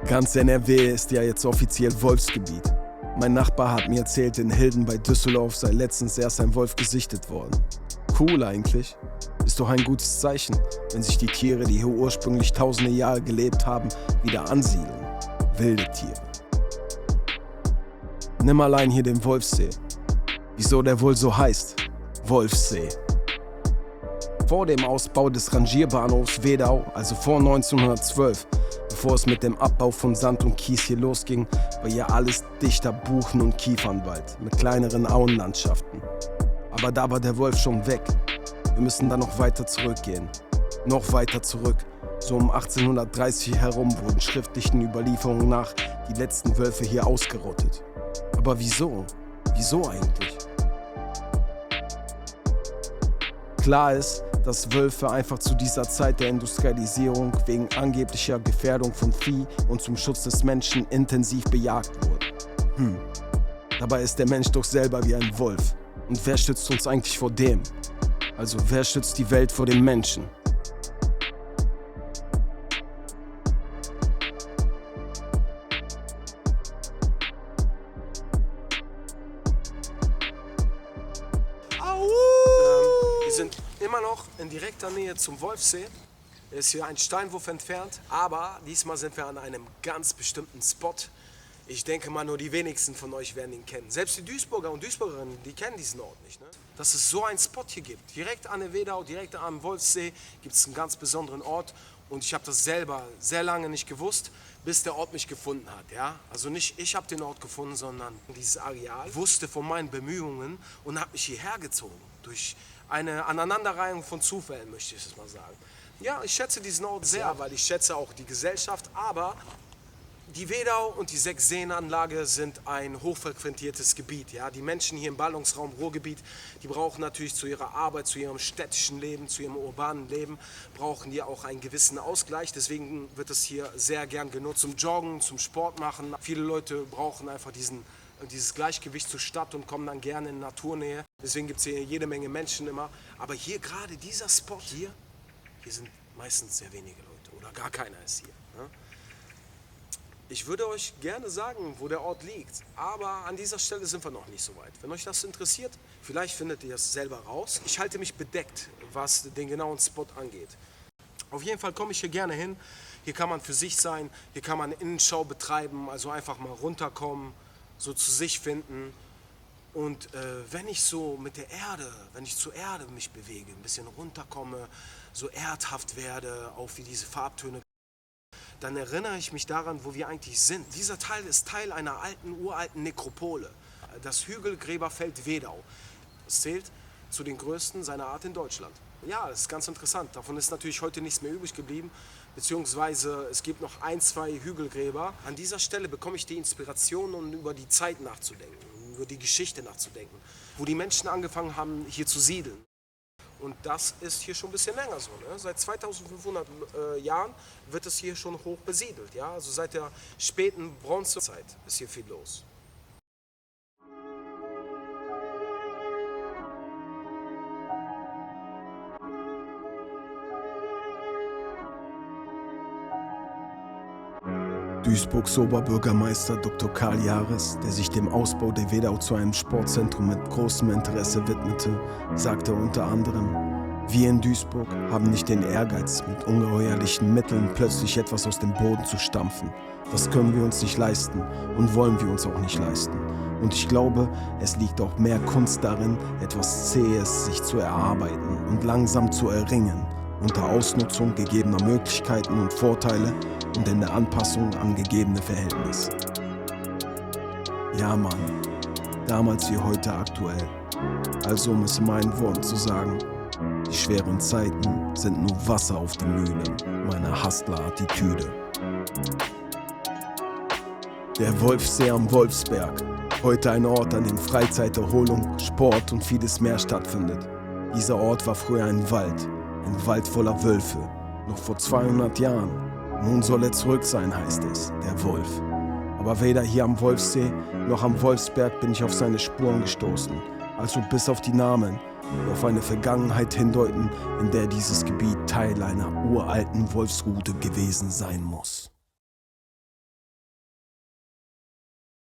Ganz NRW ist ja jetzt offiziell Wolfsgebiet. Mein Nachbar hat mir erzählt, in Hilden bei Düsseldorf sei letztens erst ein Wolf gesichtet worden. Cool eigentlich. Ist doch ein gutes Zeichen, wenn sich die Tiere, die hier ursprünglich tausende Jahre gelebt haben, wieder ansiedeln. Wilde Tiere. Nimm allein hier den Wolfssee. Wieso der wohl so heißt? Wolfssee. Vor dem Ausbau des Rangierbahnhofs Wedau, also vor 1912, bevor es mit dem Abbau von Sand und Kies hier losging, war hier alles dichter Buchen- und Kiefernwald mit kleineren Auenlandschaften. Aber da war der Wolf schon weg. Wir müssen dann noch weiter zurückgehen. Noch weiter zurück. So um 1830 herum wurden schriftlichen Überlieferungen nach die letzten Wölfe hier ausgerottet. Aber wieso? Wieso eigentlich? Klar ist, dass Wölfe einfach zu dieser Zeit der Industrialisierung wegen angeblicher Gefährdung von Vieh und zum Schutz des Menschen intensiv bejagt wurden. Dabei ist der Mensch doch selber wie ein Wolf. Und wer schützt uns eigentlich vor dem? Also wer schützt die Welt vor dem Menschen? Wir sind immer noch in direkter Nähe zum Wolfssee. Er ist hier ein Steinwurf entfernt, aber diesmal sind wir an einem ganz bestimmten Spot. Ich denke mal, nur die wenigsten von euch werden ihn kennen. Selbst die Duisburger und Duisburgerinnen, die kennen diesen Ort nicht. Ne? Dass es so einen Spot hier gibt. Direkt an der Wedau, direkt am Wolfssee gibt es einen ganz besonderen Ort. Und ich habe das selber sehr lange nicht gewusst, bis der Ort mich gefunden hat. Ja? Also nicht ich habe den Ort gefunden, sondern dieses Areal wusste von meinen Bemühungen und hat mich hierher gezogen. Durch eine Aneinanderreihung von Zufällen, möchte ich es mal sagen. Ja, ich schätze diesen Ort sehr, weil ich schätze auch die Gesellschaft, aber die Wedau und die Sechsseenanlage sind ein hochfrequentiertes Gebiet. Ja? Die Menschen hier im Ballungsraum Ruhrgebiet, die brauchen natürlich zu ihrer Arbeit, zu ihrem städtischen Leben, zu ihrem urbanen Leben, brauchen die auch einen gewissen Ausgleich. Deswegen wird es hier sehr gern genutzt zum Joggen, zum Sport machen. Viele Leute brauchen einfach dieses Gleichgewicht zur Stadt und kommen dann gerne in Naturnähe. Deswegen gibt es hier jede Menge Menschen immer. Aber hier gerade dieser Spot hier sind meistens sehr wenige Leute oder gar keiner ist hier. Ne? Ich würde euch gerne sagen, wo der Ort liegt, aber an dieser Stelle sind wir noch nicht so weit. Wenn euch das interessiert, vielleicht findet ihr es selber raus. Ich halte mich bedeckt, was den genauen Spot angeht. Auf jeden Fall komme ich hier gerne hin. Hier kann man für sich sein, hier kann man Innenschau betreiben, also einfach mal runterkommen, so zu sich finden. Und wenn ich so mit der Erde, wenn ich zur Erde mich bewege, ein bisschen runterkomme, so erdhaft werde, auch wie diese Farbtöne, dann erinnere ich mich daran, wo wir eigentlich sind. Dieser Teil ist Teil einer uralten Nekropole, das Hügelgräberfeld Wedau. Das zählt zu den größten seiner Art in Deutschland. Ja, das ist ganz interessant. Davon ist natürlich heute nichts mehr übrig geblieben, beziehungsweise es gibt noch 1, 2 Hügelgräber. An dieser Stelle bekomme ich die Inspiration, um über die Zeit nachzudenken, über die Geschichte nachzudenken, wo die Menschen angefangen haben, hier zu siedeln. Und das ist hier schon ein bisschen länger so. Ne? Seit 2500 Jahren wird es hier schon hoch besiedelt. Ja? Also seit der späten Bronzezeit ist hier viel los. Duisburgs Oberbürgermeister Dr. Karl Jahres, der sich dem Ausbau der Wedau zu einem Sportzentrum mit großem Interesse widmete, sagte unter anderem: Wir in Duisburg haben nicht den Ehrgeiz, mit ungeheuerlichen Mitteln plötzlich etwas aus dem Boden zu stampfen. Das können wir uns nicht leisten und wollen wir uns auch nicht leisten. Und ich glaube, es liegt auch mehr Kunst darin, etwas Zähes sich zu erarbeiten und langsam zu erringen, unter Ausnutzung gegebener Möglichkeiten und Vorteile und in der Anpassung an gegebene Verhältnisse. Ja, Mann, damals wie heute aktuell. Also, um es in meinen Worten zu sagen: Die schweren Zeiten sind nur Wasser auf die Mühlen meiner Hustler-Attitüde. Der Wolfssee am Wolfsberg. Heute ein Ort, an dem Freizeiterholung, Sport und vieles mehr stattfindet. Dieser Ort war früher ein Wald voller Wölfe. Noch vor 200 Jahren. Nun soll er zurück sein, heißt es, der Wolf. Aber weder hier am Wolfssee noch am Wolfsberg bin ich auf seine Spuren gestoßen. Also bis auf die Namen, die auf eine Vergangenheit hindeuten, in der dieses Gebiet Teil einer uralten Wolfsrute gewesen sein muss.